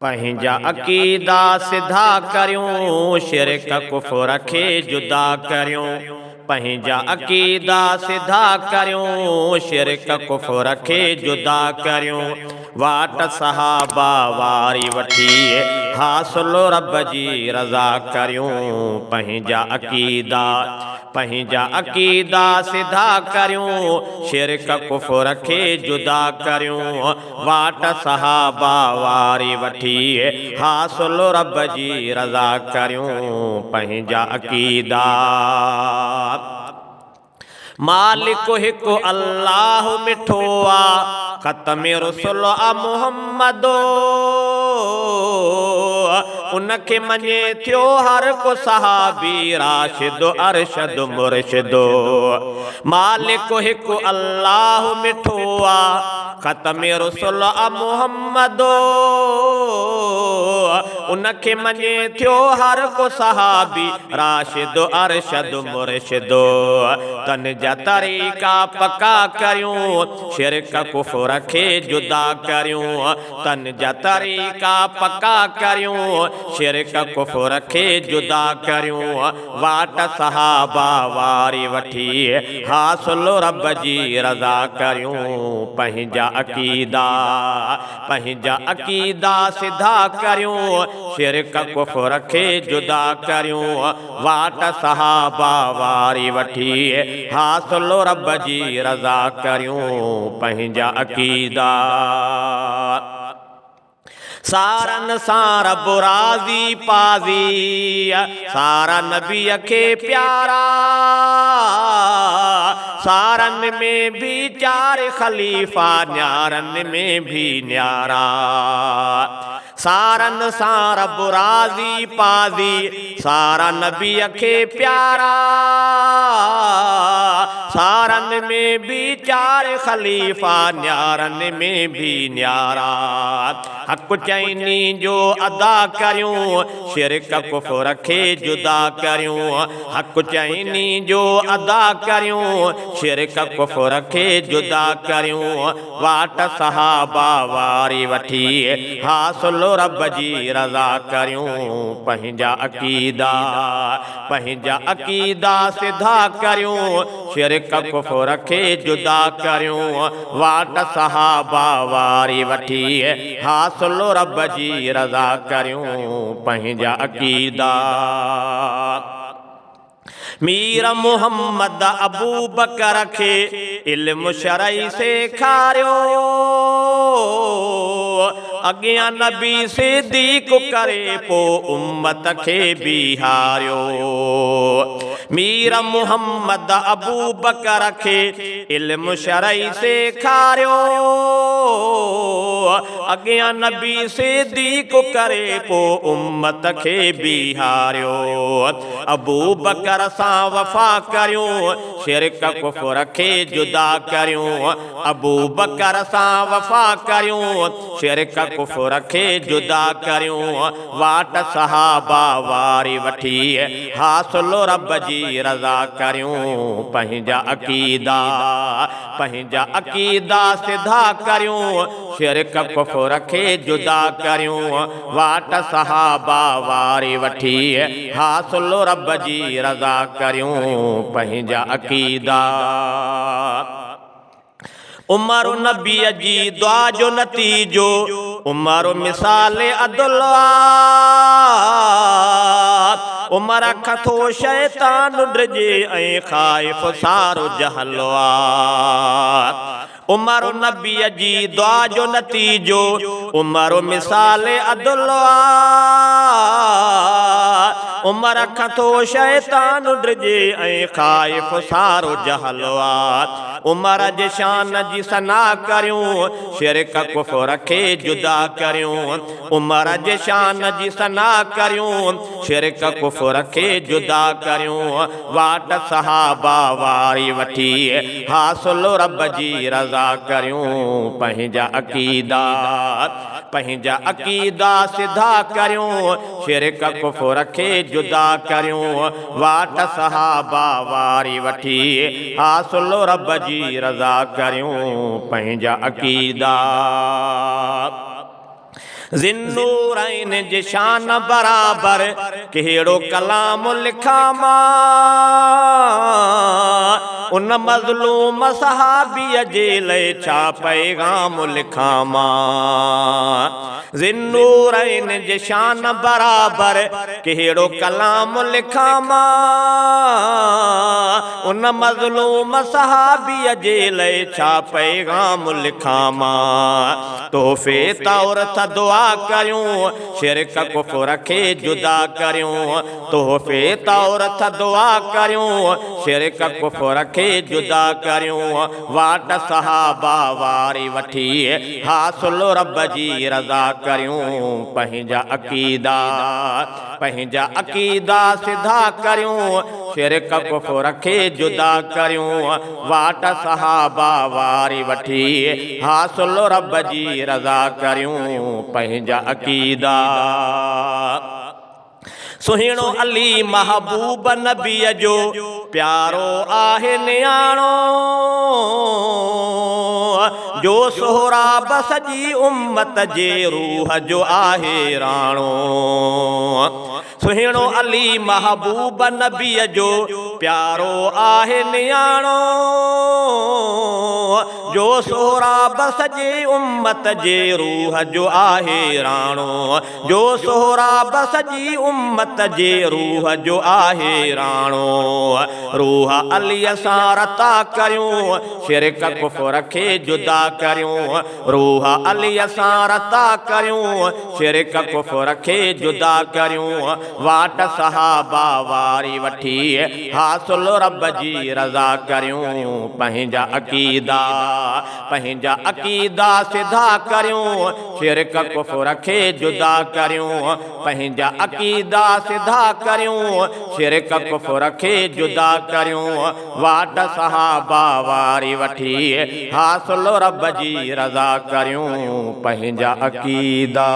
पंहिंजा अक़ीदा सिधा करियूं, शिरक कुफ़र खे जुदा करियूं। पंहिंजा अक़ीदा सिधा करियूं, शिरक कुफ़र खे जुदा करियूं। वाट सहाबा वारी वठी हासिल रब जी रज़ा करियूं। पंहिंजा अक़ीदा सिधा करियूं, शिरक कुफ़र खे जुदा करियूं। वाट सहाबा वारी वठी हासिल रब जी रज़ा करियूं। पंहिंजा अक़ीदा मालिक हिकु अल्लाह मिठो आ, ख़त्म रुसुल आ मुहम्मदो। उनखे मञे थियो हर को सहाबी, राशिद अरशद मुर्शिदो। मालिक हिकु अल्लाह मिठो आ, ख़त्म रुसुल आ मुहम्मदो। उनखे मञे थियो हर को सहाबी, राशिद अरशद मुर्शिदो। तन जा तरीक़ा पका करियूं, शिरक कुफ़र खे जुदा करियूं। तन जा तरीक़ा पका करियूं, शिरक कुफ़र खे जुदा करियूं। वाट सहाबा वारी वठी हासिल रब जी रज़ा करियूं। पंहिंजा अक़ीदा सिधा करियूं, शिरक कुफ़र खे जुदा करियूं। वाट सहाबा वारी वठी हासिल रब जी रज़ा करियूं। पंहिंजा अक़ीदा सारन सां रब राज़ी पाज़ी, सारा नबीअ खे प्यारा। सारन में भी चार ख़लीफ़ा, न्यारन में भी न्यारा। सारन सां रब राज़ी पाज़ी, सारा नबीअ खे प्यारा। सारन में भी चार ख़लीफ़ा, न्यारन में भी न्यारा। हक़ चइनी जो अदा करियूं, शिरक कुफ़र खे जुदा करियूं। हक़ चइनी जो अदा करियूं, शिरक कुफ़र खे जुदा करियूं। वाट सहाबा वारी वठी हासिल रब जी रज़ा करियूं। पंहिंजा अक़ीदा सिधा करियूं, शिरक कुफ़र खे जुदा करियूं। वाट सहाबा वारी वठी हासिल रब जी रज़ा करियूं। पंहिंजा अक़ीदा मीर मुहम्मद अबू बकर खे इल्म शरई सेखारियो। अॻियां नबी सिद्दीक़ करे पो उम्मत खे बिहारियो। मीर मुहम्मद अबू बकर खे इल्म शरई सेखारियो। अॻियां नबी सिद्दीक़ करे पो उम्मत खे बिहारियो। अबू बकर सां वफ़ा करियूं, शिरक कुफ़र खे जुदा करियूं। अबू बकर सां वफ़ा करियूं, शिरक कुफ़र खे जुदा करियूं। वाट सहाबा वारी वठी हासिल रब जी रज़ा करियूं। पंहिंजा अक़ीदा सिधा करियूं, शिरक कुफ़र खे जुदा करियूं। वाट सहाबा वारी वठी हासिल रब जी रज़ा करियूं। पंहिंजा अक़ीदा उमर नबीअ जी दुआ जो नतीजो, उमर मिसाल अदुल्ला। उमर खथो शैतान ड्रिजे ऐं ख़ाइफ़ सारो जहलवा। उमर नबीअ जी दुआ जो नतीजो, उमर मिसाल अदुल्ला। उमर खथो शैतान ड्रिजे ऐं ख़ाइफ़ सारो जहलवा। उमर जे शान जी सना करियूं, शिरक कुफ़र खे जुदा करियूं। उमर जे शान जी सना करियूं, शिरक कुफ़र खे जुदा करियूं। वाट सहाबा वारी वठी हासिल रब जी रज़ा करियूं। पंहिंजा अक़ीदा सिधा करियूं, शिरक कुफ़र खे जुदा करियूं। वाट सहाबा वारी वठी हासिल रब जी रज़ा करियूं। पंहिंजा अक़ीदा ज़िन्नूरैन जी शान बराबर कहिड़ो कलाम लिखां मां, उन मज़लूम सहाबीअ जे लाइ छा पैगाम लिखां मां। ज़िन्नूरैन जी शान बराबर कहिड़ो कलाम लिखां मां, उन मज़लूम सहाबीअ जे लाइ छा पैगाम लिखां मां। तोहफ़े तौर त दुआ करियूं, शिरक कुफ़र खे जुदा करियूं। तोहफ़े तौर त दुआ करियूं, शिरक कुफ़र खे जुदा करियूं। वाट सहाबा वारी वठी हासिल रब जी रज़ा करियूं। पंहिंजा अक़ीदा सिधा करियूं, शिरक कुफ़र खे जुदा करियूं। वाट सहाबा वारी वठी हासिल रब जी रज़ा करियूं। पंहिंजा अक़ीदा सुहिणो अली महबूब नबीअ जो प्यारो आहे नियाणो, जो सोहराब सॼी उम्मत जे रूह जो आहे राणो। सुहिणो अली महबूब नबीअ जो प्यारो आहे नियाणो, जो सोहराब सॼी उम्मत जे रूह जो आहे राणो। जो सोहराब सॼी उम्मत जे रूह जो आहे राणो। रूह अलीअ सां रता करियूं, शिरक कुफ़र खे जुदा करियूं। रूह अलीअ सां रता करियूं, शिरक कुफ़र खे जुदा करियूं। वाट सहाबा वारी वठी हासिल रब जी रज़ा करियूं। पंहिंजा अक़ीदा सिधा करियूं, शिरक कुफ़र खे जुदा करियूं। पंहिंजा अक़ीदा सिधा करियूं, शिरक कुफ़र खे जुदा करियूं। वाट सहाबा वारी वठी हासिल रब जी रज़ा करियूं। पंहिंजा अक़ीदा